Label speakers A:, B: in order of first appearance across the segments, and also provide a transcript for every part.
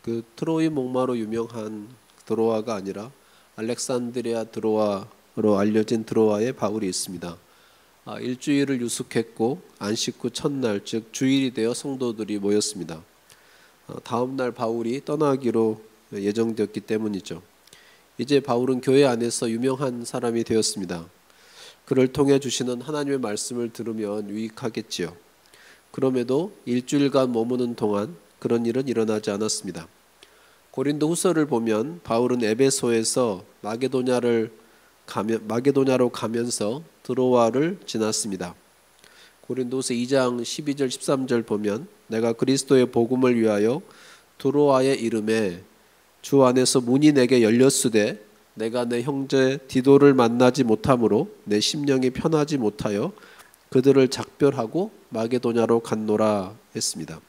A: 그 트로이 목마로 유명한 드로아가 아니라 알렉산드리아 드로아로 알려진 드로아에 바울이 있습니다. 일주일을 유숙했고 안식 후 첫날 즉 주일이 되어 성도들이 모였습니다. 다음 날 바울이 떠나기로 예정되었기 때문이죠. 이제 바울은 교회 안에서 유명한 사람이 되었습니다. 그를 통해 주시는 하나님의 말씀을 들으면 유익하겠지요. 그럼에도 일주일간 머무는 동안 그런 일은 일어나지 않았습니다. 고린도 후서를 보면 바울은 에베소에서 마게도냐로 가면서 드로아를 지났습니다. 고린도후서 2장 12절 13절 보면 내가 그리스도의 복음을 위하여 드로아의 이름에 주 안에서 문이 내게 열렸으되 내가 내 형제 디도를 만나지 못함으로 내 심령이 편하지 못하여 그들을 작별하고 마게도냐로 갔노라 했습니다.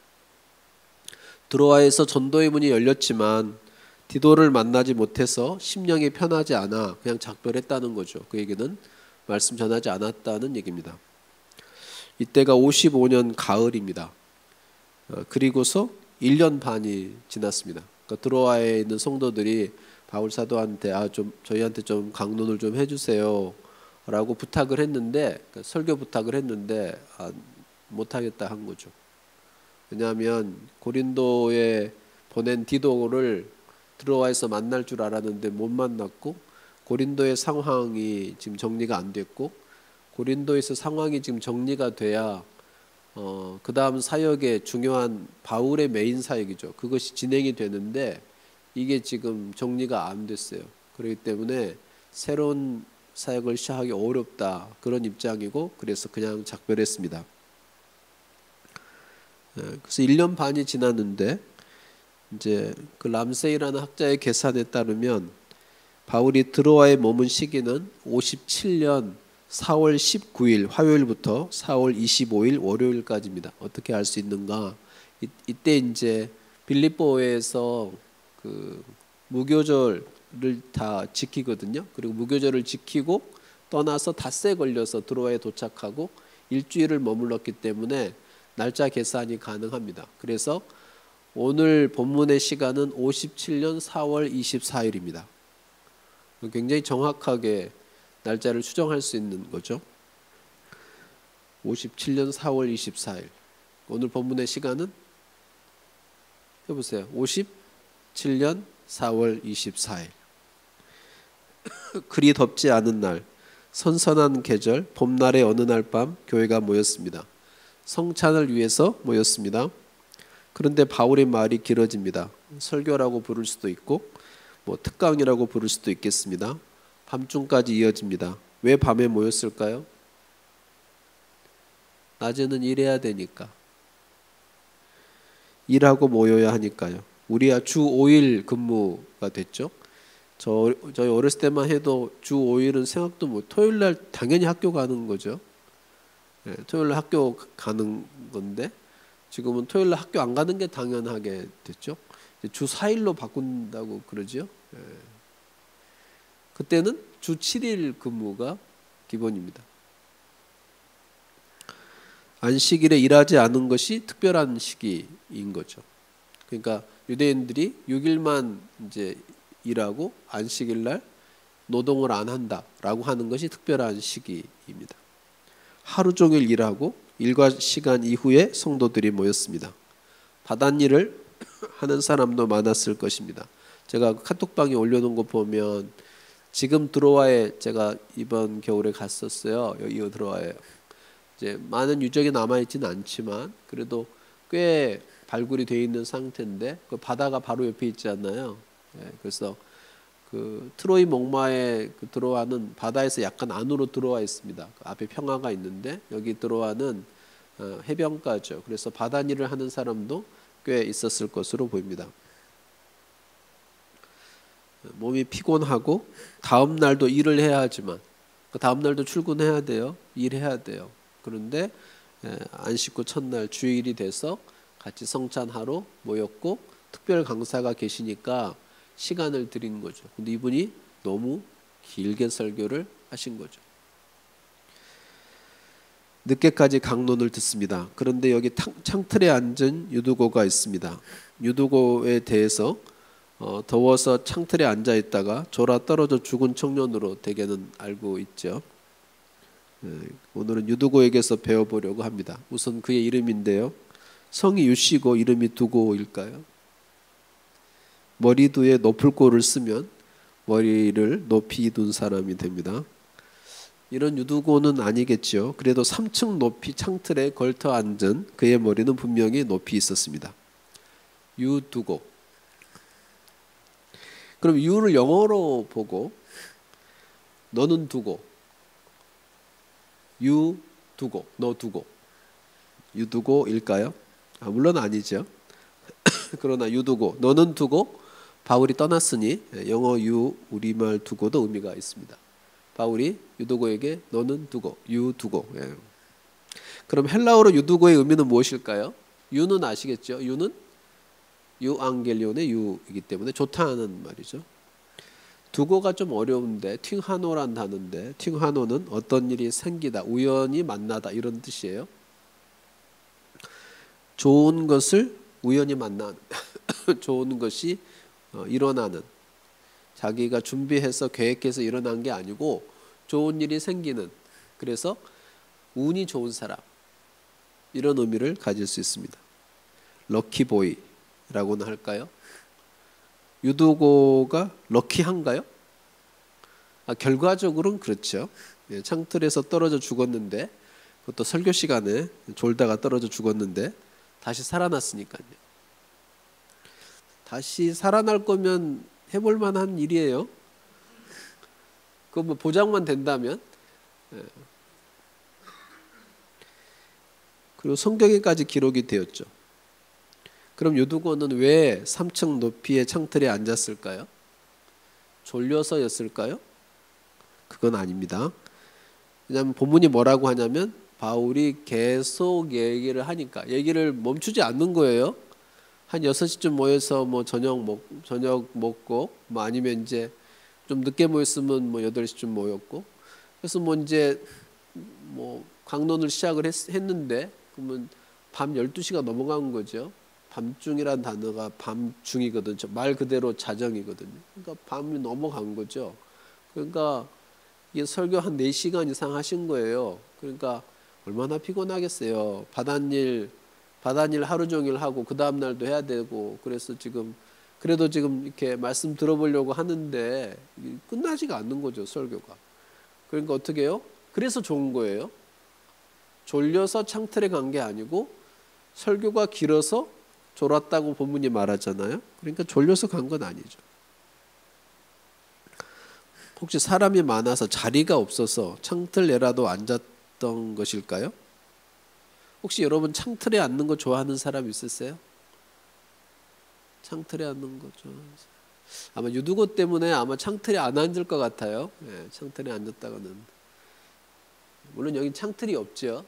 A: 드로아에서 전도의 문이 열렸지만 디도를 만나지 못해서 심령이 편하지 않아 그냥 작별했다는 거죠. 그 얘기는 말씀 전하지 않았다는 얘기입니다. 이때가 55년 가을입니다. 그리고서 1년 반이 지났습니다. 그러니까 드로아에 있는 성도들이 바울 사도한테 저희한테 좀 강론을 좀 해주세요 라고 부탁을 했는데, 설교 부탁을 했는데 못하겠다 한 거죠. 왜냐하면 고린도에 보낸 디도를 드로아에서 만날 줄 알았는데 못 만났고, 고린도의 상황이 지금 정리가 안 됐고, 고린도에서 상황이 지금 정리가 돼야 그 다음 사역의 중요한 바울의 메인 사역이죠. 그것이 진행이 되는데 이게 지금 정리가 안 됐어요. 그렇기 때문에 새로운 사역을 시작하기 어렵다 그런 입장이고, 그래서 그냥 작별했습니다. 그래서 1년 반이 지났는데 이제 그 람세이라는 학자의 계산에 따르면 바울이 드로아에 머문 시기는 57년 4월 19일 화요일부터 4월 25일 월요일까지입니다. 어떻게 알 수 있는가? 이때 이제 빌립보에서 그 무교절을 다 지키거든요. 그리고 무교절을 지키고 떠나서 닷새 걸려서 드로아에 도착하고 일주일을 머물렀기 때문에 날짜 계산이 가능합니다. 그래서 오늘 본문의 시간은 57년 4월 24일입니다. 굉장히 정확하게 날짜를 추정할 수 있는 거죠. 57년 4월 24일. 오늘 본문의 시간은 해보세요. 57년 4월 24일. 그리 덥지 않은 날, 선선한 계절, 봄날의 어느 날 밤 교회가 모였습니다. 성찬을 위해서 모였습니다. 그런데 바울의 말이 길어집니다. 설교라고 부를 수도 있고 특강이라고 부를 수도 있겠습니다. 밤중까지 이어집니다. 왜 밤에 모였을까요? 낮에는 일해야 되니까. 일하고 모여야 하니까요. 우리야 주 5일 근무가 됐죠. 저희 어렸을 때만 해도 주 5일은 생각도 못. 토요일 날 당연히 학교 가는 거죠. 네, 토요일 날 학교 가는 건데 지금은 토요일 날 학교 안 가는 게 당연하게 됐죠. 주 4일로 바꾼다고 그러죠. 네. 그때는 주 7일 근무가 기본입니다. 안식일에 일하지 않은 것이 특별한 시기인 거죠. 그러니까 유대인들이 6일만 이제 일하고 안식일 날 노동을 안 한다라고 하는 것이 특별한 시기입니다. 하루 종일 일하고 일과 시간 이후에 성도들이 모였습니다. 바닷일을 하는 사람도 많았을 것입니다. 제가 카톡방에 올려놓은 거 보면 지금 드로아에 제가 이번 겨울에 갔었어요. 여기 드로아에 이제 많은 유적이 남아있지는 않지만 그래도 꽤 발굴이 되어 있는 상태인데 그 바다가 바로 옆에 있지 않나요? 네, 그래서 그 트로이 목마에 그 드로아는 바다에서 약간 안으로 들어와 있습니다. 그 앞에 평화가 있는데 여기 드로아는 해변가죠. 그래서 바다일을 하는 사람도 꽤 있었을 것으로 보입니다. 몸이 피곤하고 다음 날도 일을 해야 하지만 그 다음 날도 출근해야 돼요. 일해야 돼요. 그런데 안식 후 첫날 주일이 돼서 같이 성찬하러 모였고 특별 강사가 계시니까 시간을 드린 거죠. 근데 이분이 너무 길게 설교를 하신 거죠. 늦게까지 강론을 듣습니다. 그런데 여기 창틀에 앉은 유두고가 있습니다. 유두고에 대해서 더워서 창틀에 앉아 있다가 졸아 떨어져 죽은 청년으로 대개는 알고 있죠. 오늘은 유두고에게서 배워보려고 합니다. 우선 그의 이름인데요. 성이 유씨고 이름이 두고일까요? 머리두에 높을 고를 쓰면 머리를 높이 둔 사람이 됩니다. 이런 유두고는 아니겠죠. 그래도 3층 높이 창틀에 걸터 앉은 그의 머리는 분명히 높이 있었습니다. 유두고. 그럼 유를 영어로 보고 너는 두고, 유 두고, 너 두고, 유두고일까요? 물론 아니죠. 그러나 유두고, 너는 두고 바울이 떠났으니 영어 유 우리말 두고도 의미가 있습니다. 바울이 유두고에게 너는 두고, 유두고. 그럼 헬라어로 유두고의 의미는 무엇일까요? 유는 아시겠죠? 유는 유앙겔리온의 유이기 때문에 좋다는 말이죠. 두고가 좀 어려운데 팅하노란 단어인데 팅하노는 어떤 일이 생기다, 우연히 만나다 이런 뜻이에요. 좋은 것을 우연히 만나는 좋은 것이 일어나는, 자기가 준비해서 계획해서 일어난 게 아니고 좋은 일이 생기는, 그래서 운이 좋은 사람 이런 의미를 가질 수 있습니다. 럭키보이라고는 할까요? 유두고가 럭키한가요? 결과적으로는 그렇죠. 창틀에서 떨어져 죽었는데, 그것도 설교 시간에 졸다가 떨어져 죽었는데 다시 살아났으니까요. 다시 살아날 거면 해볼 만한 일이에요. 그거 뭐 보장만 된다면. 그리고 성경에까지 기록이 되었죠. 그럼 유두고는 왜 3층 높이의 창틀에 앉았을까요? 졸려서였을까요? 그건 아닙니다. 왜냐하면 본문이 뭐라고 하냐면 바울이 계속 얘기를 하니까, 얘기를 멈추지 않는 거예요. 한 6시쯤 모여서 뭐 저녁 먹고 뭐 아니면 이제 좀 늦게 모였으면 뭐 8시쯤 모였고, 그래서 뭐 이제 뭐 강론을 시작을 했는데 그러면 밤 12시가 넘어간 거죠. 밤중이란 단어가 밤중이거든요. 말 그대로 자정이거든요. 그러니까 밤이 넘어간 거죠. 그러니까 이게 설교 한 4시간 이상 하신 거예요. 그러니까 얼마나 피곤하겠어요. 바닷일 하루 종일 하고 그 다음 날도 해야 되고, 그래서 그래도 지금 이렇게 말씀 들어보려고 하는데 끝나지가 않는 거죠, 설교가. 그러니까 어떻게 해요? 그래서 좋은 거예요. 졸려서 창틀에 간 게 아니고 설교가 길어서 졸았다고 본문이 말하잖아요. 그러니까 졸려서 간 건 아니죠. 혹시 사람이 많아서 자리가 없어서 창틀에라도 앉았던 것일까요? 혹시 여러분 창틀에 앉는 거 좋아하는 사람 있으세요? 창틀에 앉는 거 좋아하는 사람. 아마 유두고 때문에 아마 창틀에 안 앉을 것 같아요. 창틀에 앉았다가는. 물론 여기 창틀이 없죠.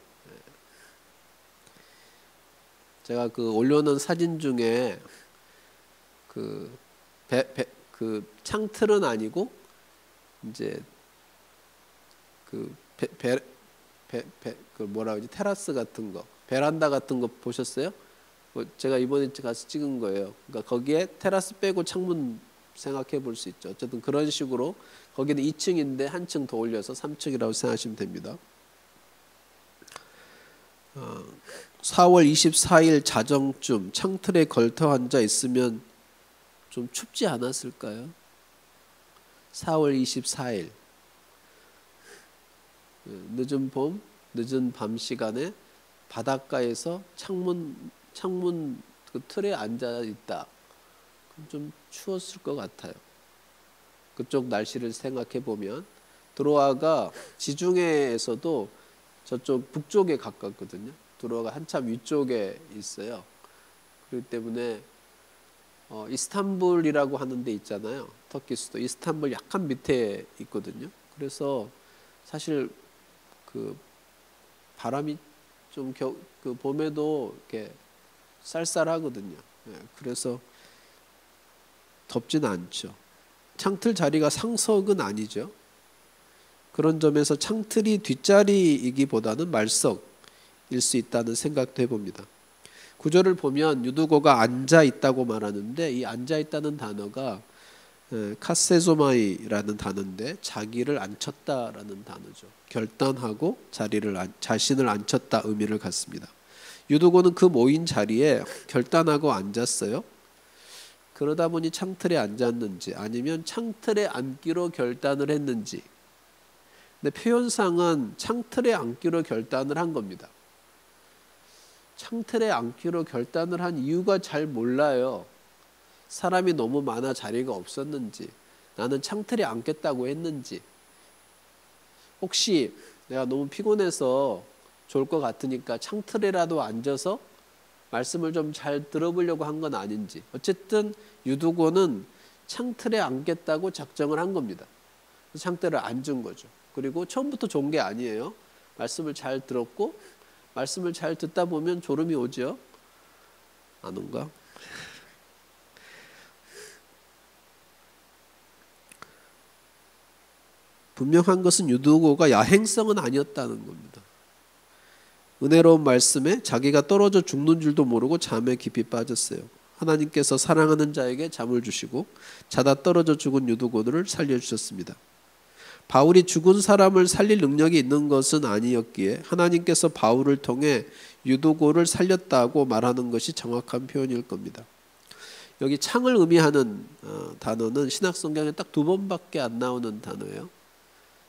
A: 제가 올려놓은 사진 중에 그 창틀은 아니고 이제 뭐라 그러지, 테라스 같은 거, 베란다 같은 거 보셨어요? 제가 이번에 가서 찍은 거예요. 그러니까 거기에 테라스 빼고 창문 생각해 볼 수 있죠. 어쨌든 그런 식으로 거기는 2층인데 한 층 더 올려서 3층이라고 생각하시면 됩니다. 4월 24일 자정쯤 창틀에 걸터 앉아 있으면 좀 춥지 않았을까요? 4월 24일 늦은 밤 시간에 바닷가에서 창문 그 틀에 앉아 있다. 좀 추웠을 것 같아요. 그쪽 날씨를 생각해 보면 드로아가 지중해에서도 저쪽 북쪽에 가깝거든요. 드로아가 한참 위쪽에 있어요. 그렇기 때문에 이스탄불이라고 하는 데 있잖아요. 터키 수도 이스탄불 약간 밑에 있거든요. 그래서 사실 그 바람이 좀 그 봄에도 이렇게 쌀쌀하거든요. 그래서 덥지는 않죠. 창틀 자리가 상석은 아니죠. 그런 점에서 창틀이 뒷자리이기보다는 말석일 수 있다는 생각도 해봅니다. 구절을 보면 유두고가 앉아 있다고 말하는데 이 앉아 있다는 단어가 카세조마이라는 단어인데 자기를 앉혔다라는 단어죠. 결단하고 자신을 앉혔다 의미를 갖습니다. 유두고는 그 모인 자리에 결단하고 앉았어요. 그러다 보니 창틀에 앉았는지 아니면 창틀에 앉기로 결단을 했는지. 근데 표현상은 창틀에 앉기로 결단을 한 겁니다. 창틀에 앉기로 결단을 한 이유가 잘 몰라요. 사람이 너무 많아 자리가 없었는지, 나는 창틀에 앉겠다고 했는지, 혹시 내가 너무 피곤해서 좋을 것 같으니까 창틀에라도 앉아서 말씀을 좀 잘 들어보려고 한 건 아닌지. 어쨌든 유두고는 창틀에 앉겠다고 작정을 한 겁니다. 창틀에 앉은 거죠. 그리고 처음부터 좋은 게 아니에요. 말씀을 잘 들었고 말씀을 잘 듣다 보면 졸음이 오죠. 안 온가? 분명한 것은 유두고가 야행성은 아니었다는 겁니다. 은혜로운 말씀에 자기가 떨어져 죽는 줄도 모르고 잠에 깊이 빠졌어요. 하나님께서 사랑하는 자에게 잠을 주시고 자다 떨어져 죽은 유두고를 살려주셨습니다. 바울이 죽은 사람을 살릴 능력이 있는 것은 아니었기에 하나님께서 바울을 통해 유두고를 살렸다고 말하는 것이 정확한 표현일 겁니다. 여기 창을 의미하는 단어는 신약성경에 딱 2번밖에 안 나오는 단어예요.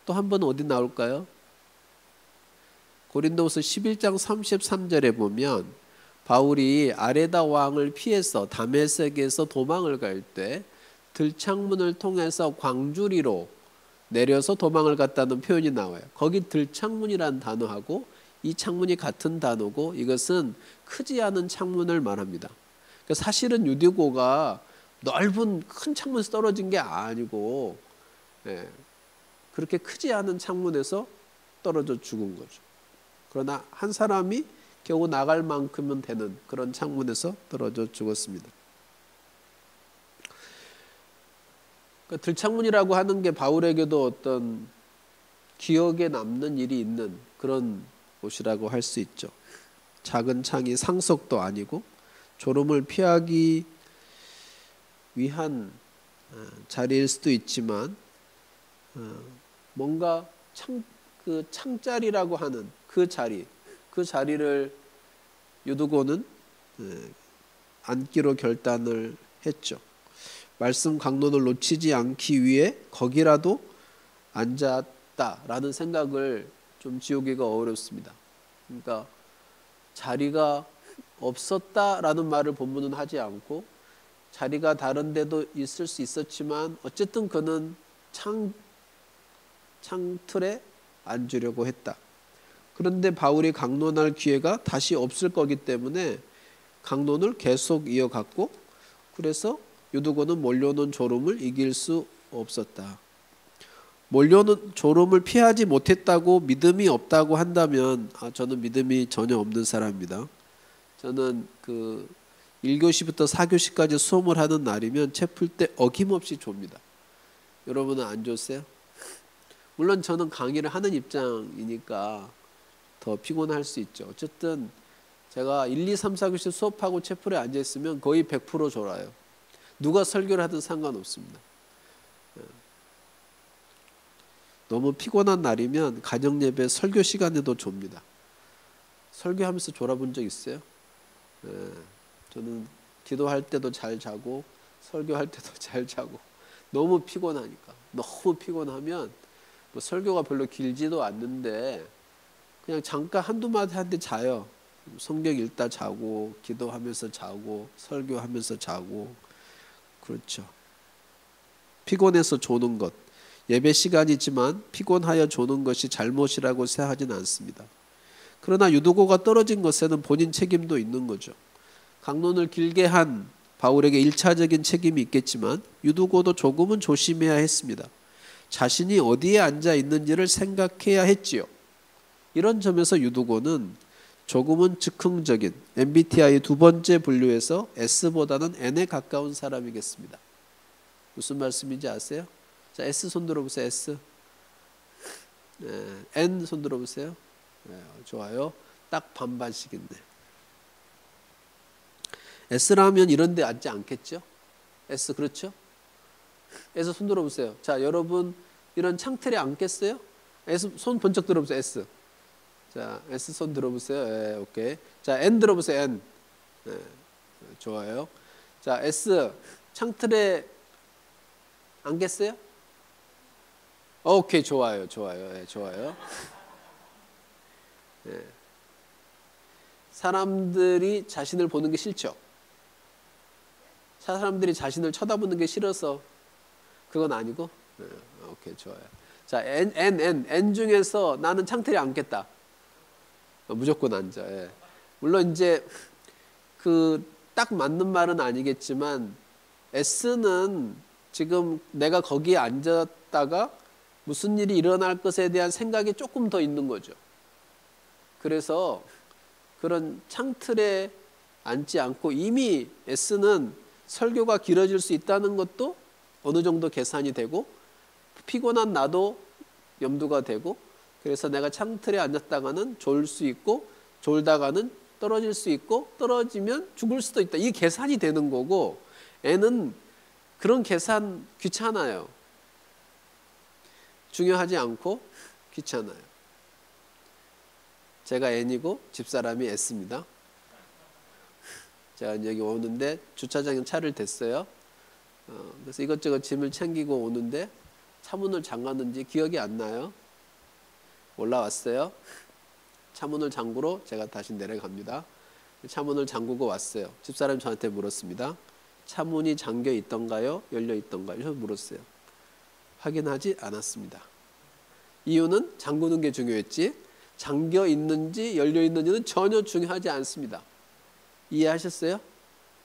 A: 또 한 번 어디 나올까요? 고린도후서 11장 33절에 보면 바울이 아레다 왕을 피해서 다메섹에서 도망을 갈 때 들창문을 통해서 광주리로 내려서 도망을 갔다는 표현이 나와요. 거기 들창문이라는 단어하고 이 창문이 같은 단어고 이것은 크지 않은 창문을 말합니다. 그러니까 사실은 유두고가 넓은 큰 창문에서 떨어진 게 아니고 그렇게 크지 않은 창문에서 떨어져 죽은 거죠. 그러나 한 사람이 겨우 나갈 만큼은 되는 그런 창문에서 떨어져 죽었습니다. 그러니까 들창문이라고 하는 게 바울에게도 어떤 기억에 남는 일이 있는 그런 곳이라고 할 수 있죠. 작은 창이 상석도 아니고 졸음을 피하기 위한 자리일 수도 있지만 뭔가 그 창자리라고 하는 그 자리를 유두고는 앉기로 결단을 했죠. 말씀 강론을 놓치지 않기 위해 거기라도 앉았다라는 생각을 좀 지우기가 어렵습니다. 그러니까 자리가 없었다라는 말을 본문은 하지 않고 자리가 다른 데도 있을 수 있었지만 어쨌든 그는 창틀에 앉으려고 했다. 그런데 바울이 강론할 기회가 다시 없을 거기 때문에 강론을 계속 이어갔고 그래서 유두고는 몰려오는 졸음을 이길 수 없었다. 몰려오는 졸음을 피하지 못했다고 믿음이 없다고 한다면 저는 믿음이 전혀 없는 사람입니다. 저는 1교시부터 4교시까지 수업을 하는 날이면 책 풀 때 어김없이 좁니다. 여러분은 안 좋으세요? 물론 저는 강의를 하는 입장이니까 더 피곤할 수 있죠. 어쨌든 제가 1, 2, 3, 4교시 수업하고 채플에 앉아있으면 거의 100% 졸아요. 누가 설교를 하든 상관없습니다. 너무 피곤한 날이면 가정예배 설교 시간에도 좁니다. 설교하면서 졸아본 적 있어요? 저는 기도할 때도 잘 자고 설교할 때도 잘 자고 너무 피곤하니까. 너무 피곤하면 뭐 설교가 별로 길지도 않는데 그냥 잠깐 한두 마디 하는데 자요. 성경 읽다 자고 기도하면서 자고 설교하면서 자고 그렇죠. 피곤해서 조는 것, 예배 시간이지만 피곤하여 조는 것이 잘못이라고 생각하지는 않습니다. 그러나 유두고가 떨어진 것에는 본인 책임도 있는 거죠. 강론을 길게 한 바울에게 1차적인 책임이 있겠지만 유두고도 조금은 조심해야 했습니다. 자신이 어디에 앉아 있는지를 생각해야 했지요. 이런 점에서 유두고는 조금은 즉흥적인 MBTI 2번째 분류에서 S보다는 N에 가까운 사람이겠습니다. 무슨 말씀인지 아세요? 자, S 손 들어보세요. S. N 손 들어보세요. 좋아요. 딱 반반씩인데. S라면 이런 데 앉지 않겠죠? S 그렇죠? S 손 들어보세요. 자, 여러분 이런 창틀에 앉겠어요? S 손 번쩍 들어보세요. S. 자, S 손 들어보세요. 오케이. 자, N 들어보세요. N. 좋아요. 자, S 창틀에 앉겠어요? 오케이, 좋아요. 좋아요. 사람들이 자신을 보는 게 싫죠? 사람들이 자신을 쳐다보는 게 싫어서 그건 아니고? 오케이, 좋아요. 자, N 중에서 나는 창틀에 앉겠다. 무조건 앉아. 물론 이제 딱 맞는 말은 아니겠지만 S는 지금 내가 거기에 앉았다가 무슨 일이 일어날 것에 대한 생각이 조금 더 있는 거죠. 그래서 그런 창틀에 앉지 않고 이미 S는 설교가 길어질 수 있다는 것도 어느 정도 계산이 되고 피곤한 나도 염두가 되고 그래서 내가 창틀에 앉았다가는 졸 수 있고 졸다가는 떨어질 수 있고 떨어지면 죽을 수도 있다. 이게 계산이 되는 거고 N은 그런 계산 귀찮아요. 중요하지 않고 귀찮아요. 제가 N이고 집사람이 S입니다. 제가 여기 오는데 주차장에 차를 댔어요. 그래서 이것저것 짐을 챙기고 오는데 차문을 잠갔는지 기억이 안 나요. 올라왔어요. 차문을 잠그러 제가 다시 내려갑니다. 차문을 잠그고 왔어요. 집사람이 저한테 물었습니다. 차문이 잠겨 있던가요? 열려 있던가요? 저 물었어요. 확인하지 않았습니다. 이유는 잠그는 게 중요했지 잠겨 있는지 열려 있는지는 전혀 중요하지 않습니다. 이해하셨어요?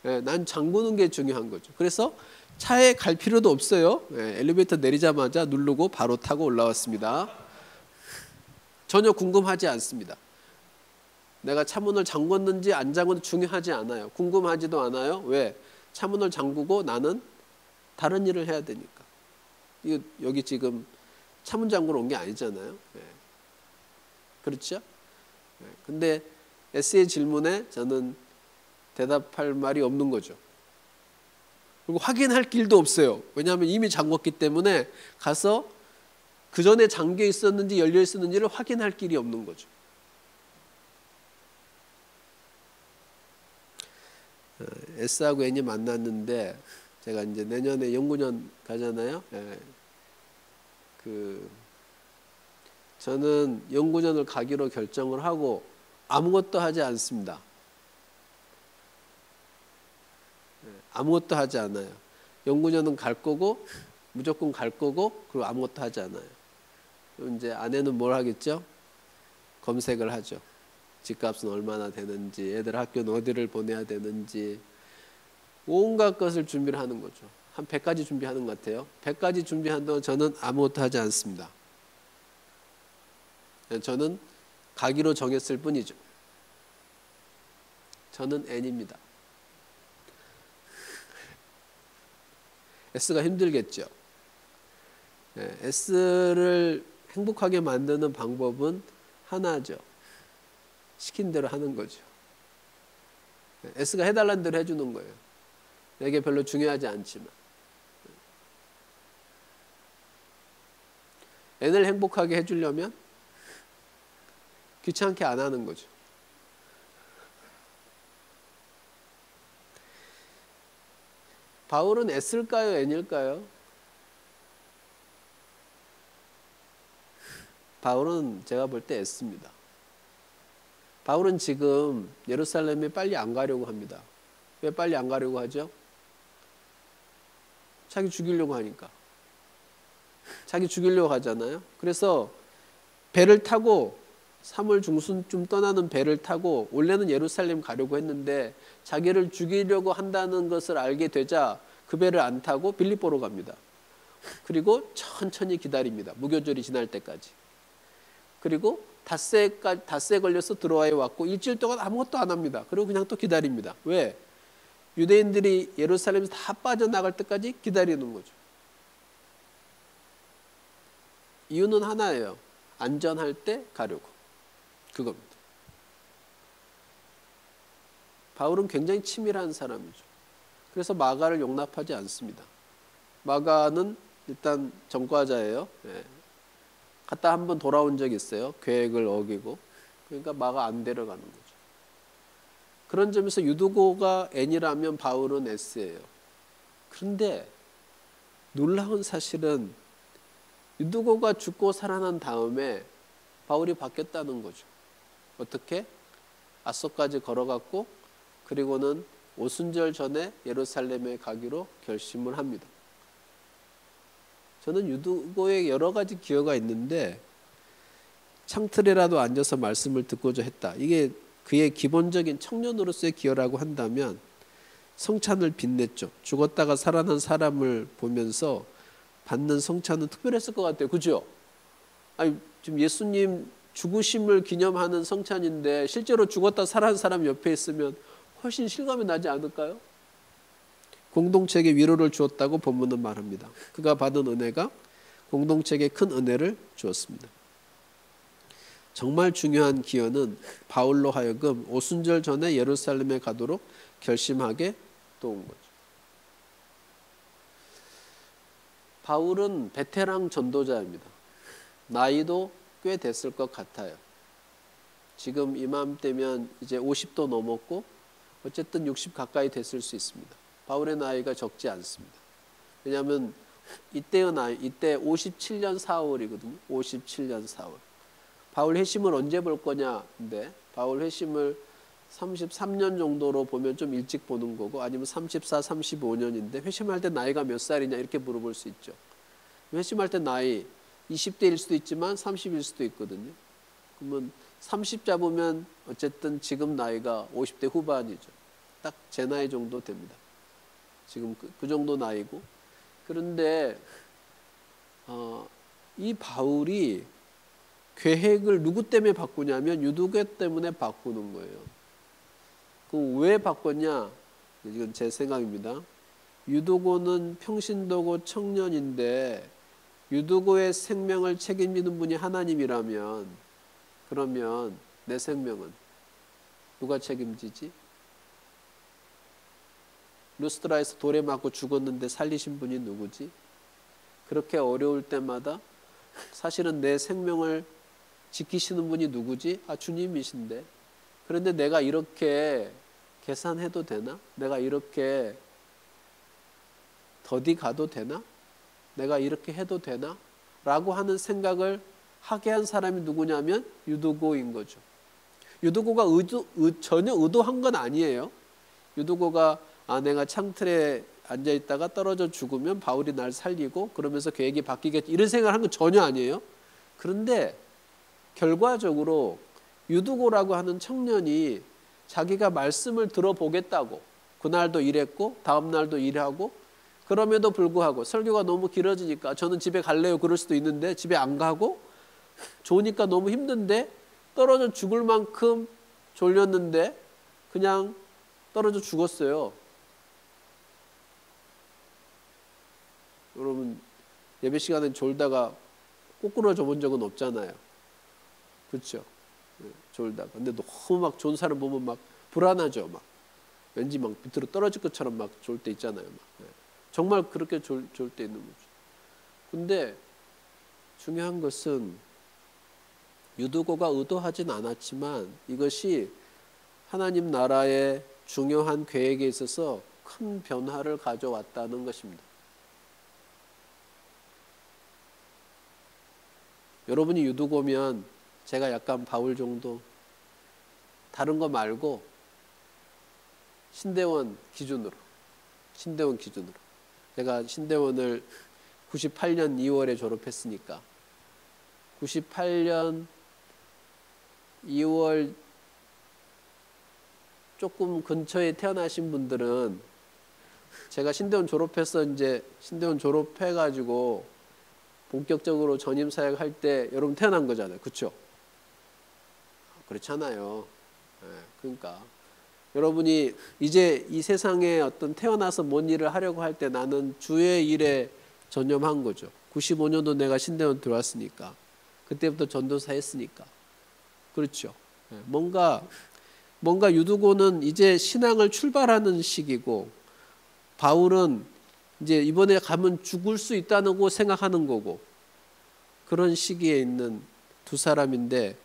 A: 난 잠그는 게 중요한 거죠. 그래서 차에 갈 필요도 없어요. 엘리베이터 내리자마자 누르고 바로 타고 올라왔습니다. 전혀 궁금하지 않습니다. 내가 차문을 잠궜는지 안 잠궜는지 중요하지 않아요. 궁금하지도 않아요. 왜? 차문을 잠그고 나는 다른 일을 해야 되니까. 여기 지금 차문 잠그러 온 게 아니잖아요. 그렇죠? 근데 S의 질문에 저는 대답할 말이 없는 거죠. 그리고 확인할 길도 없어요. 왜냐하면 이미 잠궜기 때문에 가서 그 전에 잠겨 있었는지 열려 있었는지를 확인할 길이 없는 거죠. S하고 N이 만났는데 제가 이제 내년에 연구년 가잖아요. 저는 연구년을 가기로 결정을 하고 아무것도 하지 않습니다. 아무것도 하지 않아요. 연구년은 갈 거고 무조건 갈 거고 그리고 아무것도 하지 않아요. 그럼 이제 아내는 뭘 하겠죠? 검색을 하죠. 집값은 얼마나 되는지, 애들 학교는 어디를 보내야 되는지 온갖 것을 준비를 하는 거죠. 한 100가지 준비하는 것 같아요. 100가지 준비한 동안 저는 아무것도 하지 않습니다. 저는 가기로 정했을 뿐이죠. 저는 N입니다. S가 힘들겠죠. S를 행복하게 만드는 방법은 하나죠. 시킨 대로 하는 거죠. S가 해달라는 대로 해주는 거예요. 내게 별로 중요하지 않지만. N을 행복하게 해주려면 귀찮게 안 하는 거죠. 바울은 S일까요? N일까요? 바울은 제가 볼 때 S입니다. 바울은 지금 예루살렘에 빨리 안 가려고 합니다. 왜 빨리 안 가려고 하죠? 자기 죽이려고 하니까. 자기 죽이려고 하잖아요. 그래서 배를 타고 3월 중순쯤 떠나는 배를 타고 원래는 예루살렘 가려고 했는데 자기를 죽이려고 한다는 것을 알게 되자 그 배를 안 타고 빌립보로 갑니다. 그리고 천천히 기다립니다. 무교절이 지날 때까지. 그리고 닷새에 걸려서 들어와 왔고 일주일 동안 아무것도 안 합니다. 그리고 그냥 또 기다립니다. 왜? 유대인들이 예루살렘에서 다 빠져나갈 때까지 기다리는 거죠. 이유는 하나예요. 안전할 때 가려고. 그겁니다. 바울은 굉장히 치밀한 사람이죠. 그래서 마가를 용납하지 않습니다. 마가는 일단 전과자예요. 예. 갔다 한번 돌아온 적이 있어요. 계획을 어기고. 그러니까 마가 안 데려가는 거죠. 그런 점에서 유두고가 N이라면 바울은 S예요. 그런데 놀라운 사실은 유두고가 죽고 살아난 다음에 바울이 바뀌었다는 거죠. 어떻게? 아소까지 걸어갔고 그리고는 오순절 전에 예루살렘에 가기로 결심을 합니다. 저는 유두고의 여러 가지 기여가 있는데 창틀에라도 앉아서 말씀을 듣고자 했다. 이게 그의 기본적인 청년으로서의 기여라고 한다면 성찬을 빛냈죠. 죽었다가 살아난 사람을 보면서 받는 성찬은 특별했을 것 같아요. 그죠? 아니, 지금 예수님 죽으심을 기념하는 성찬인데 실제로 죽었다 살아난 사람 옆에 있으면 훨씬 실감이 나지 않을까요? 공동체에게 위로를 주었다고 본문은 말합니다. 그가 받은 은혜가 공동체에게 큰 은혜를 주었습니다. 정말 중요한 기여는 바울로 하여금 오순절 전에 예루살렘에 가도록 결심하게 도운 거죠. 바울은 베테랑 전도자입니다. 나이도 꽤 됐을 것 같아요. 지금 이맘때면 이제 50도 넘었고 어쨌든 60 가까이 됐을 수 있습니다. 바울의 나이가 적지 않습니다. 왜냐하면 이때의 나이, 이때 57년 4월이거든요. 57년 4월. 바울 회심을 언제 볼 거냐인데 바울 회심을 33년 정도로 보면 좀 일찍 보는 거고 아니면 34, 35년인데 회심할 때 나이가 몇 살이냐 이렇게 물어볼 수 있죠. 회심할 때 나이 20대일 수도 있지만 30일 수도 있거든요. 그러면 30 잡으면 어쨌든 지금 나이가 50대 후반이죠. 딱 제 나이 정도 됩니다. 지금 그 정도 나이고. 그런데 이 바울이 계획을 누구 때문에 바꾸냐면 유두고 때문에 바꾸는 거예요. 그럼 왜 바꿨냐? 이건 제 생각입니다. 유두고는 평신도고 청년인데 유두고의 생명을 책임지는 분이 하나님이라면 그러면 내 생명은 누가 책임지지? 루스드라에서 돌에 맞고 죽었는데 살리신 분이 누구지? 그렇게 어려울 때마다 사실은 내 생명을 지키시는 분이 누구지? 아, 주님이신데. 그런데 내가 이렇게 계산해도 되나? 내가 이렇게 더디 가도 되나? 내가 이렇게 해도 되나? 라고 하는 생각을 하게 한 사람이 누구냐면 유두고인 거죠. 유두고가 전혀 의도한 건 아니에요. 유두고가 내가 창틀에 앉아있다가 떨어져 죽으면 바울이 날 살리고 그러면서 계획이 바뀌겠지 이런 생각을 한 건 전혀 아니에요. 그런데 결과적으로 유두고라고 하는 청년이 자기가 말씀을 들어보겠다고 그날도 일했고 다음날도 일하고 그럼에도 불구하고 설교가 너무 길어지니까 저는 집에 갈래요 그럴 수도 있는데 집에 안 가고 좋으니까 너무 힘든데 떨어져 죽을 만큼 졸렸는데 그냥 떨어져 죽었어요. 여러분 예배 시간에 졸다가 꼬꾸라져 본 적은 없잖아요. 그렇죠? 졸다가. 근데 너무 막 좋은 사람 보면 막 불안하죠. 막 왠지 막 밑으로 떨어질 것처럼 막 졸 때 있잖아요. 막. 정말 그렇게 졸 때 있는 거죠. 근데 중요한 것은 유두고가 의도하진 않았지만 이것이 하나님 나라의 중요한 계획에 있어서 큰 변화를 가져왔다는 것입니다. 여러분이 유두고면 제가 약간 바울 정도 다른 거 말고 신대원 기준으로 제가 신대원을 98년 2월에 졸업했으니까 98년 2월 조금 근처에 태어나신 분들은 제가 신대원 졸업해서 이제 신대원 졸업해가지고 본격적으로 전임 사역할 때 여러분 태어난 거잖아요. 그렇죠? 그렇잖아요. 그러니까 여러분이 이제 이 세상에 어떤 태어나서 뭔 일을 하려고 할 때 나는 주의 일에 전념한 거죠. 95년도 내가 신대원 들어왔으니까. 그때부터 전도사 했으니까. 그렇죠. 뭔가 유두고는 이제 신앙을 출발하는 시기고, 바울은 이제 이번에 가면 죽을 수 있다는 거 생각하는 거고, 그런 시기에 있는 두 사람인데,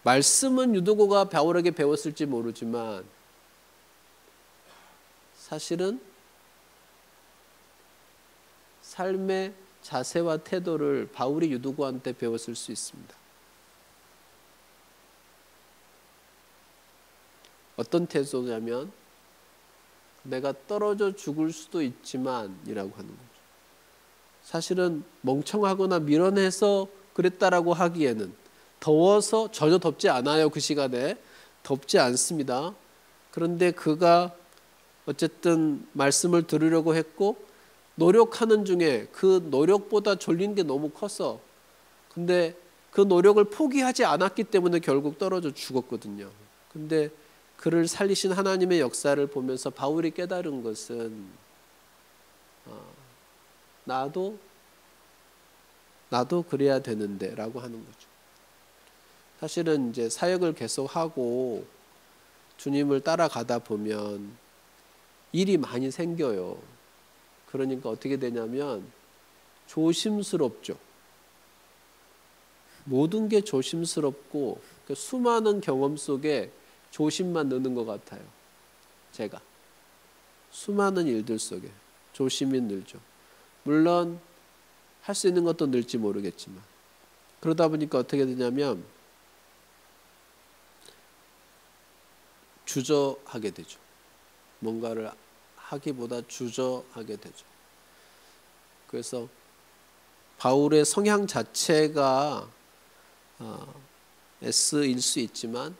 A: 말씀은 유두고가 바울에게 배웠을지 모르지만 사실은 삶의 자세와 태도를 바울이 유두고한테 배웠을 수 있습니다. 어떤 태도냐면 내가 떨어져 죽을 수도 있지만 이라고 하는 거죠. 사실은 멍청하거나 미련해서 그랬다라고 하기에는, 더워서 전혀 덥지 않아요. 그 시간에 덥지 않습니다. 그런데 그가 어쨌든 말씀을 들으려고 했고, 노력하는 중에 그 노력보다 졸린 게 너무 컸어. 근데 그 노력을 포기하지 않았기 때문에 결국 떨어져 죽었거든요. 근데 그를 살리신 하나님의 역사를 보면서 바울이 깨달은 것은 나도 그래야 되는데 라고 하는 거죠. 사실은 이제 사역을 계속하고 주님을 따라가다 보면 일이 많이 생겨요. 그러니까 어떻게 되냐면 조심스럽죠. 모든 게 조심스럽고, 수많은 경험 속에 조심만 느는 것 같아요. 제가 수많은 일들 속에 조심이 늘죠. 물론 할 수 있는 것도 늘지 모르겠지만, 그러다 보니까 어떻게 되냐면 주저하게 되죠. 뭔가를 하기보다 주저하게 되죠. 그래서 바울의 성향 자체가 S일 수 있지만,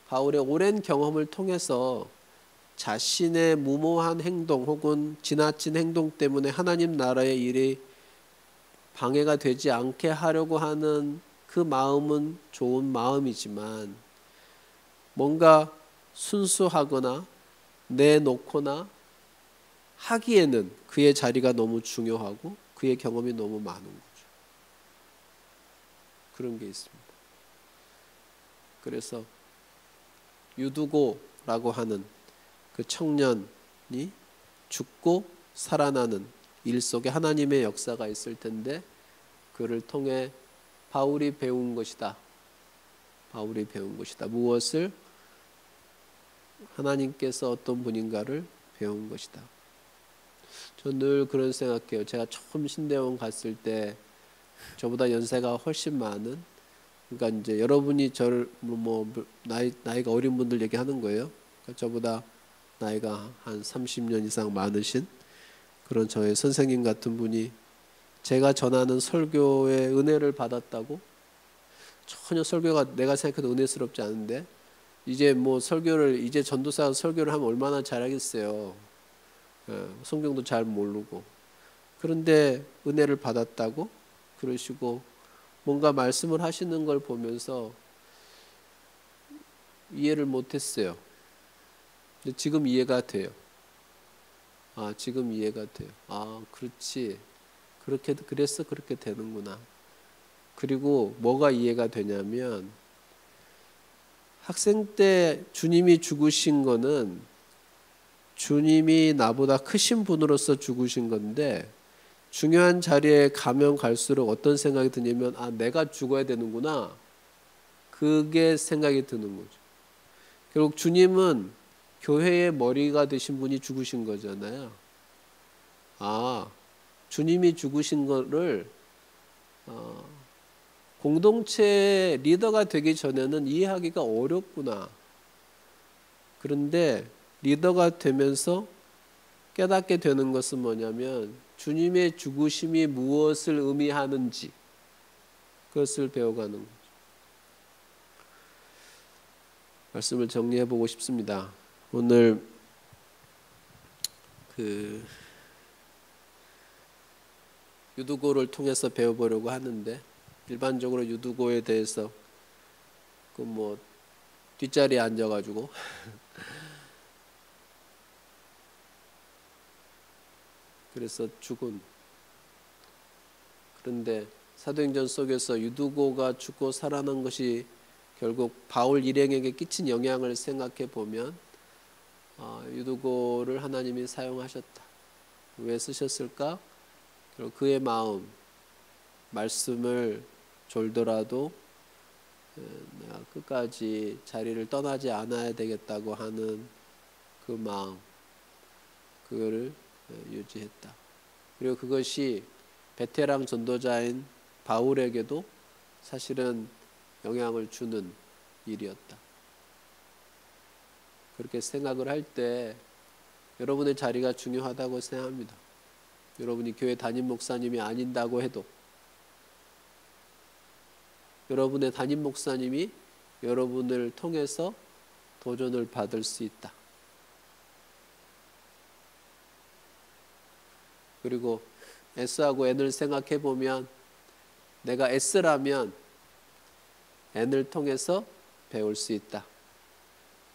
A: 바울의 오랜 경험을 통해서 자신의 무모한 행동 혹은 지나친 행동 때문에 하나님 나라의 일이 방해가 되지 않게 하려고 하는 그 마음은 좋은 마음이지만, 뭔가 순수하거나 내놓거나 하기에는 그의 자리가 너무 중요하고 그의 경험이 너무 많은 거죠. 그런 게 있습니다. 그래서 유두고라고 하는 그 청년이 죽고 살아나는 일 속에 하나님의 역사가 있을 텐데, 그를 통해 바울이 배운 것이다. 바울이 배운 것이다. 무엇을? 하나님께서 어떤 분인가를 배운 것이다. 저 늘 그런 생각해요. 제가 처음 신대원 갔을 때 저보다 연세가 훨씬 많은, 그러니까 이제 여러분이 저를 나이가 어린 분들 얘기하는 거예요. 그러니까 저보다 나이가 한 30년 이상 많으신 그런 저의 선생님 같은 분이 제가 전하는 설교의 은혜를 받았다고, 전혀 설교가 내가 생각해도 은혜스럽지 않은데, 이제 이제 전도사 설교를 하면 얼마나 잘하겠어요. 성경도 잘 모르고. 그런데 은혜를 받았다고 그러시고, 뭔가 말씀을 하시는 걸 보면서 이해를 못했어요. 근데 지금 이해가 돼요. 지금 이해가 돼요. 그렇지. 그렇게 되는구나. 그리고 뭐가 이해가 되냐면, 학생 때 주님이 죽으신 거는 주님이 나보다 크신 분으로서 죽으신 건데, 중요한 자리에 가면 갈수록 어떤 생각이 드냐면, 내가 죽어야 되는구나. 그게 생각이 드는 거죠. 결국 주님은 교회의 머리가 되신 분이 죽으신 거잖아요. 주님이 죽으신 거를 공동체 리더가 되기 전에는 이해하기가 어렵구나. 그런데 리더가 되면서 깨닫게 되는 것은 뭐냐면, 주님의 죽으심이 무엇을 의미하는지 그것을 배워가는 거죠. 말씀을 정리해 보고 싶습니다. 오늘 유두고를 통해서 배워보려고 하는데, 일반적으로 유두고에 대해서 뒷자리에 앉아가지고 그래서 죽은, 그런데 사도행전 속에서 유두고가 죽고 살아난 것이 결국 바울 일행에게 끼친 영향을 생각해 보면 유두고를 하나님이 사용하셨다. 왜 쓰셨을까? 그의 마음, 말씀을 졸더라도 내가 끝까지 자리를 떠나지 않아야 되겠다고 하는 그 마음, 그거를 유지했다. 그리고 그것이 베테랑 전도자인 바울에게도 사실은 영향을 주는 일이었다. 그렇게 생각을 할 때 여러분의 자리가 중요하다고 생각합니다. 여러분이 교회 담임 목사님이 아닌다고 해도 여러분의 담임 목사님이 여러분을 통해서 도전을 받을 수 있다. 그리고 S하고 N을 생각해 보면 내가 S라면 N을 통해서 배울 수 있다.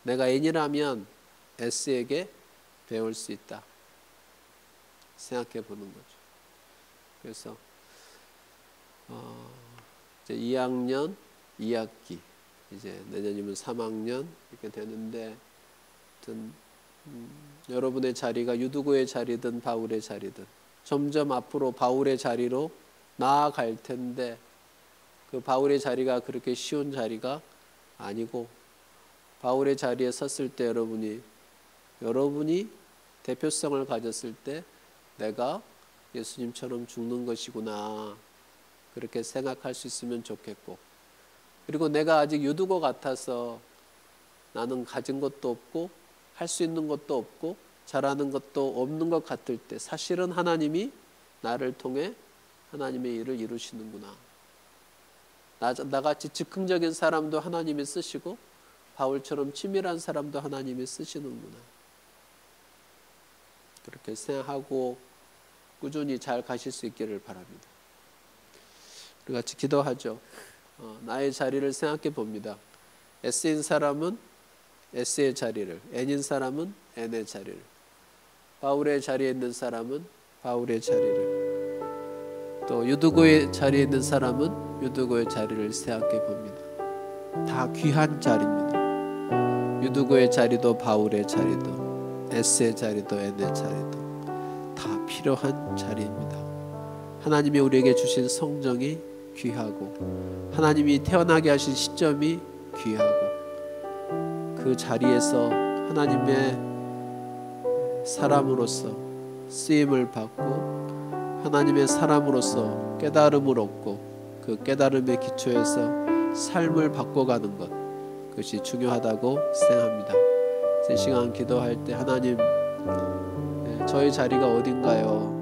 A: 내가 N이라면 S에게 배울 수 있다. 생각해 보는 거죠. 그래서 이제 2학년 2학기 이제 내년이면 3학년 이렇게 되는데 여러분의 자리가 유두고의 자리든 바울의 자리든 점점 앞으로 바울의 자리로 나아갈 텐데 그 바울의 자리가 그렇게 쉬운 자리가 아니고 바울의 자리에 섰을 때 여러분이 대표성을 가졌을 때 내가 예수님처럼 죽는 것이구나 그렇게 생각할 수 있으면 좋겠고 그리고 내가 아직 유두고 같아서 나는 가진 것도 없고 할 수 있는 것도 없고 잘하는 것도 없는 것 같을 때 사실은 하나님이 나를 통해 하나님의 일을 이루시는구나. 나같이 즉흥적인 사람도 하나님이 쓰시고 바울처럼 치밀한 사람도 하나님이 쓰시는구나. 그렇게 생각하고 꾸준히 잘 가실 수 있기를 바랍니다. 우리 같이 기도하죠. 나의 자리를 생각해 봅니다. S인 사람은 S의 자리를, N인 사람은 N의 자리를, 바울의 자리에 있는 사람은 바울의 자리를, 또 유두고의 자리에 있는 사람은 유두고의 자리를 생각해 봅니다. 다 귀한 자리입니다. 유두고의 자리도 바울의 자리도 S의 자리도 N의 자리도 다 필요한 자리입니다. 하나님이 우리에게 주신 성정이 귀하고 하나님이 태어나게 하신 시점이 귀하고 그 자리에서 하나님의 사람으로서 쓰임을 받고 하나님의 사람으로서 깨달음을 얻고 그 깨달음의 기초에서 삶을 바꿔가는 것 그것이 중요하다고 생각합니다. 이 시간 기도할 때 하나님 저의 자리가 어딘가요?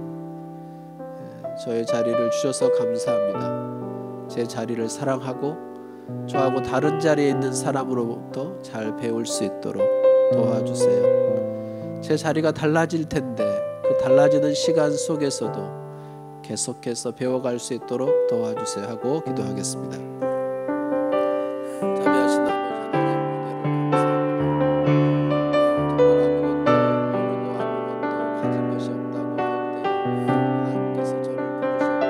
A: 저의 자리를 주셔서 감사합니다. 제 자리를 사랑하고 저하고 다른 자리에 있는 사람으로부터 잘 배울 수 있도록 도와주세요. 제 자리가 달라질 텐데 그 달라지는 시간 속에서도 계속해서 배워갈 수 있도록 도와주세요 하고 기도하겠습니다. 자비하신 아버지 하나님 은혜를 감사합니다. 정말 아무것도 가진 것이 없다고 할 때 하나님께서 저를 부르셨고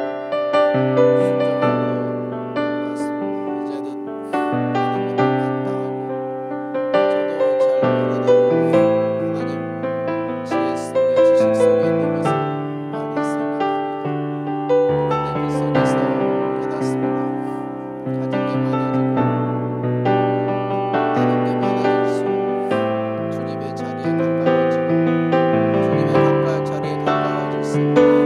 A: 주님의 자리에 가까워지고 주님의 자리에 가까워질수록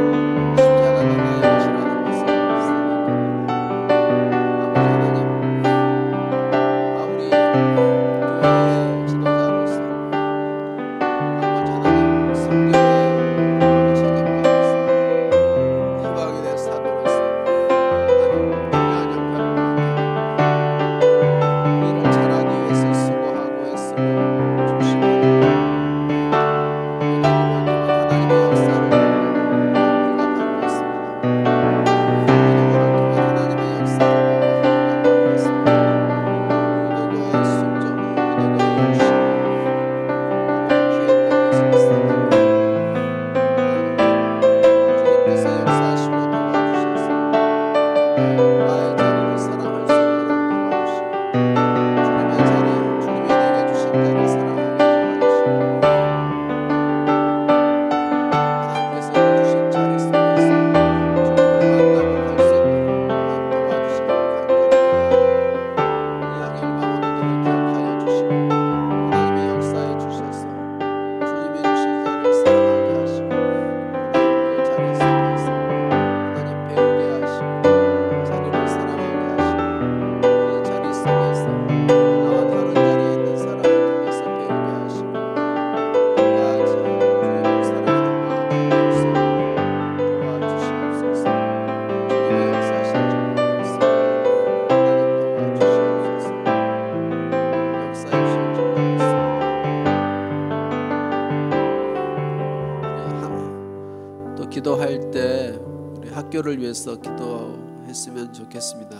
A: 기도할 때 우리 학교를 위해서 기도했으면 좋겠습니다.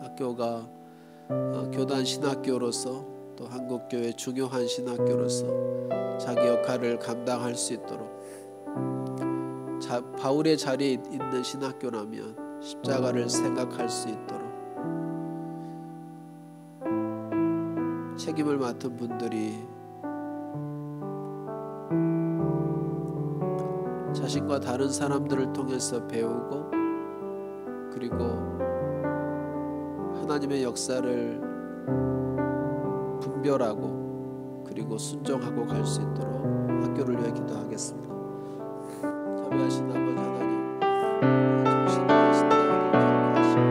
A: 학교가 교단 신학교로서 또 한국교회 중요한 신학교로서 자기 역할을 감당할 수 있도록, 바울의 자리에 있는 신학교라면 십자가를 생각할 수 있도록 책임을 맡은 분들이 자신과 다른 사람들을 통해서 배우고, 그리고 하나님의 역사를 분별하고 그리고 순종하고 갈 수 있도록 학교를 위해 기도하겠습니다. 자비하신 아버지 하나님, 정신을 하신 나라를 기억하시고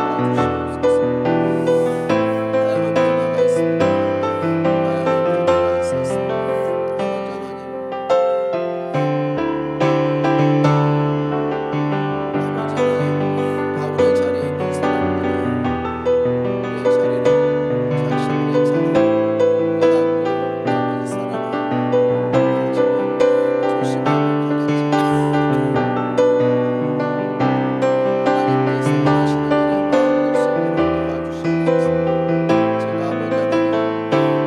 A: 도와주시옵소서. 다양한 변화가 있습니다. 다양한 변화가 있어서 아버지 하나님, 바울의 자리에 있는 사람들이 우리의 자리를 자신의 자리를 깨닫고 아버지 사랑하고 가지고 조심하고 가르치고 하나님께서 원하시는 일에 마음을 쏟도록 도와주시옵소서. 제가 아버지 하나님,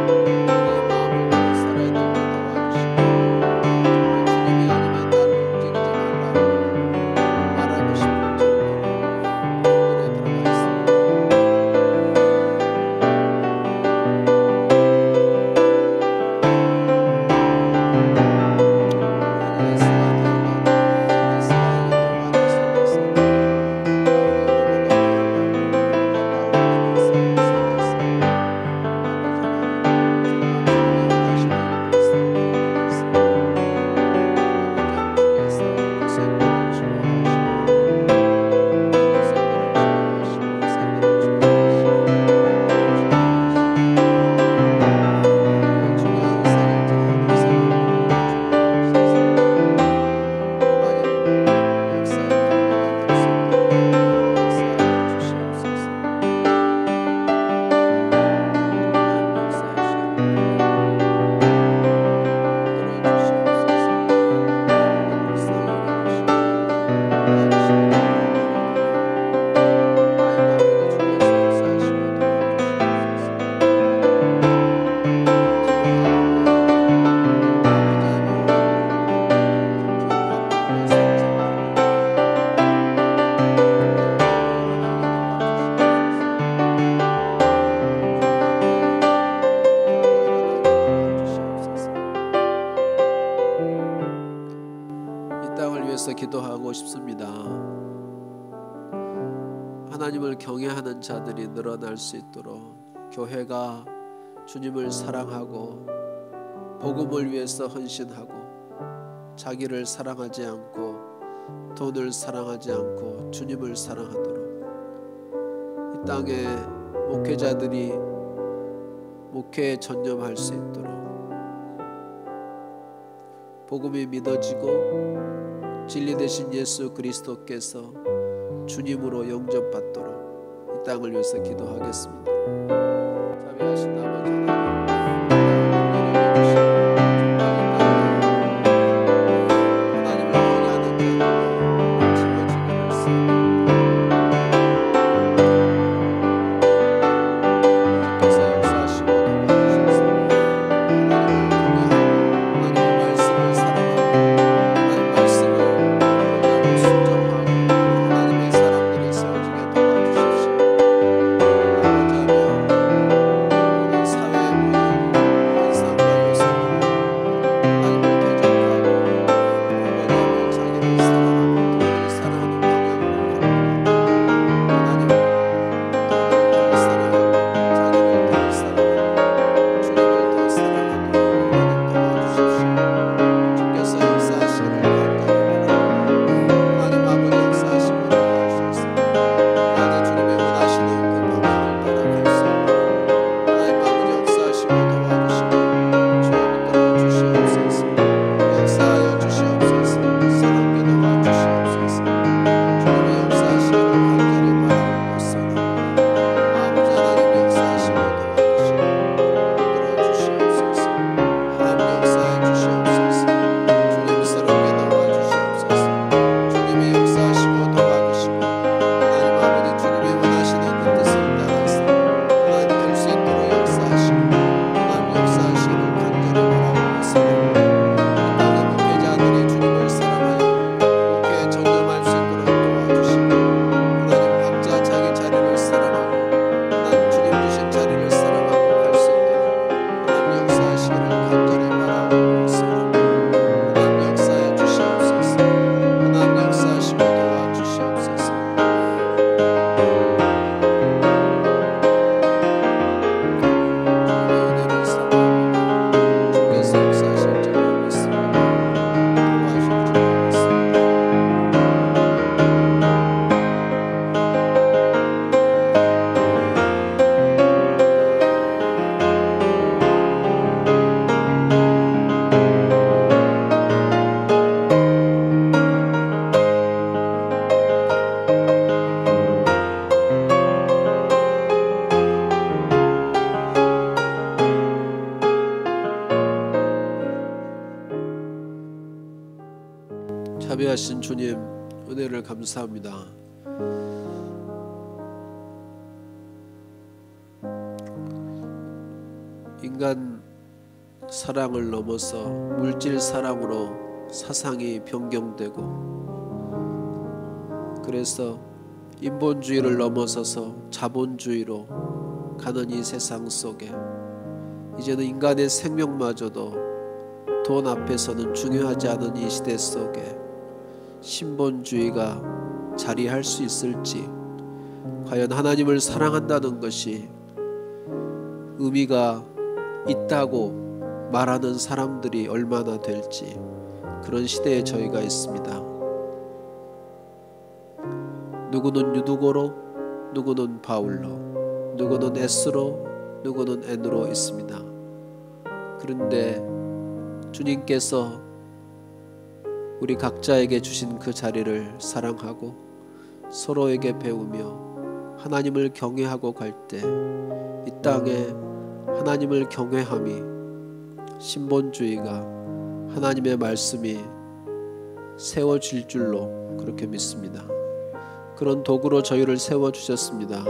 A: 우리의 마음을 다 살아야 될 때 도와주시고, 정말 주님이 아니면 나를 움직이지 말라고 말하고 싶을 정도로 일에 들어가 있습니다. 기도하고 싶습니다. 하나님을 경외하는 자들이 늘어날 수 있도록 교회가 주님을 사랑하고 복음을 위해서 헌신하고 자기를 사랑하지 않고 돈을 사랑하지 않고 주님을 사랑하도록, 이 땅에 목회자들이 목회에 전념할 수 있도록, 복음이 믿어지고 진리 되신 예수 그리스도께서 주님으로 영접받도록 이 땅을 위해서 기도하겠습니다. 자비하신 아버지 하나님을 경외하는 자들로 채워지기를 주께서 역사하시고 도와주셔서 하나님을 경외하고 하나님의 말씀을 사랑하고 하나님의 말씀을 따르고 순종하고 하나님의 사람들이 세워지게 도와주십시오. 아버지 하나님, 귀하신 주님 은혜를 감사합니다. 인간 사랑을 넘어서 물질 사랑으로 사상이 변경되고, 그래서 인본주의를 넘어서서 자본주의로 가는 이 세상 속에 이제는 인간의 생명마저도 돈 앞에서는 중요하지 않은 이 시대 속에 신본주의가 자리할 수 있을지, 과연 하나님을 사랑한다는 것이 의미가 있다고 말하는 사람들이 얼마나 될지, 그런 시대에 저희가 있습니다. 누구는 유두고로, 누구는 바울로, 누구는 S로, 누구는 N으로 있습니다. 그런데 주님께서 우리 각자에게 주신 그 자리를 사랑하고 서로에게 배우며 하나님을 경외하고 갈 때 이 땅에 하나님을 경외함이, 신본주의가 하나님의 말씀이 세워질 줄로 그렇게 믿습니다. 그런 도구로 저희를 세워주셨습니다.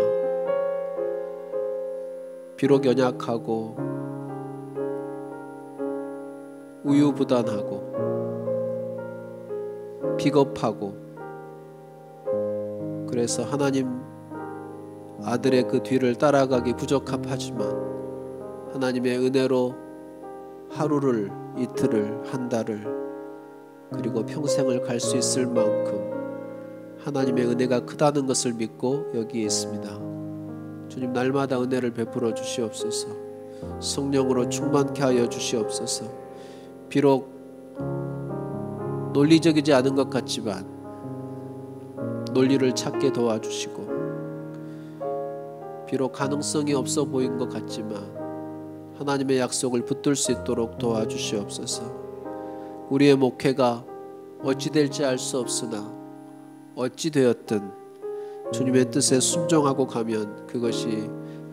A: 비록 연약하고 우유부단하고 비겁하고, 그래서 하나님 아들의 그 뒤를 따라가기 부적합하지만 하나님의 은혜로 하루를, 이틀을, 한 달을, 그리고 평생을 갈 수 있을 만큼 하나님의 은혜가 크다는 것을 믿고 여기에 있습니다. 주님, 날마다 은혜를 베풀어 주시옵소서. 성령으로 충만케 하여 주시옵소서. 비록 논리적이지 않은 것 같지만 논리를 찾게 도와주시고, 비록 가능성이 없어 보인 것 같지만 하나님의 약속을 붙들 수 있도록 도와주시옵소서. 우리의 목회가 어찌 될지 알 수 없으나 어찌 되었든 주님의 뜻에 순종하고 가면 그것이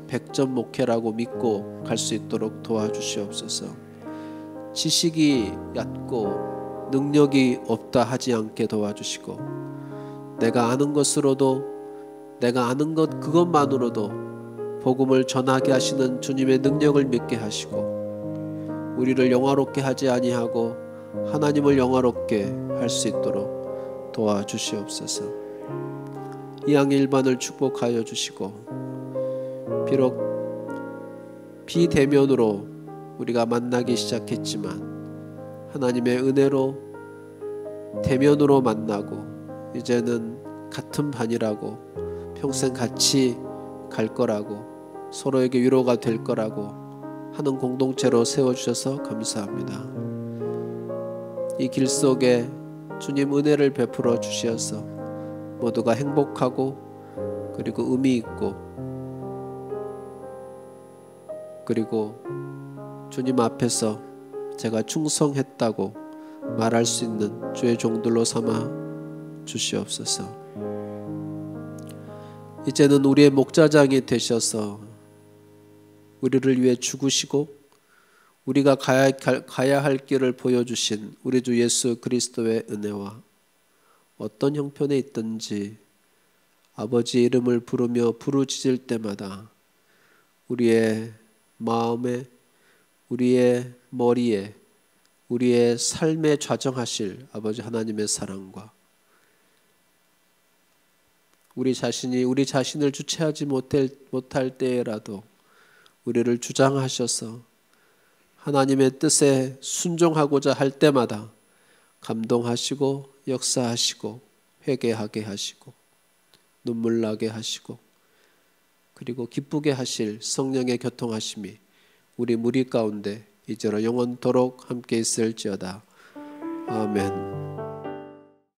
A: 100점 목회라고 믿고 갈 수 있도록 도와주시옵소서. 지식이 얕고 능력이 없다 하지 않게 도와주시고, 내가 아는 것으로도, 내가 아는 것 그것만으로도 복음을 전하게 하시는 주님의 능력을 믿게 하시고, 우리를 영화롭게 하지 아니하고 하나님을 영화롭게 할 수 있도록 도와주시옵소서. 이양일반을 축복하여 주시고, 비록 비대면으로 우리가 만나기 시작했지만 하나님의 은혜로 대면으로 만나고, 이제는 같은 반이라고, 평생 같이 갈 거라고, 서로에게 위로가 될 거라고 하는 공동체로 세워주셔서 감사합니다. 이 길 속에 주님 은혜를 베풀어 주시어서 모두가 행복하고, 그리고 의미 있고, 그리고 주님 앞에서 제가 충성했다고 말할 수 있는 주의 종들로 삼아 주시옵소서. 이제는 우리의 목자장이 되셔서 우리를 위해 죽으시고 우리가 가야 할 길을 보여주신 우리 주 예수 그리스도의 은혜와 어떤 형편에 있든지 아버지의 이름을 부르며 부르짖을 때마다 우리의 마음에, 우리의 머리에, 우리의 삶에 좌정하실 아버지 하나님의 사랑과, 우리 자신이 우리 자신을 주체하지 못할 때라도 우리를 주장하셔서 하나님의 뜻에 순종하고자 할 때마다 감동하시고 역사하시고 회개하게 하시고 눈물 나게 하시고, 그리고 기쁘게 하실 성령의 교통하심이 우리 무리 가운데 이제로 영원토록 함께 있을지어다. 아멘.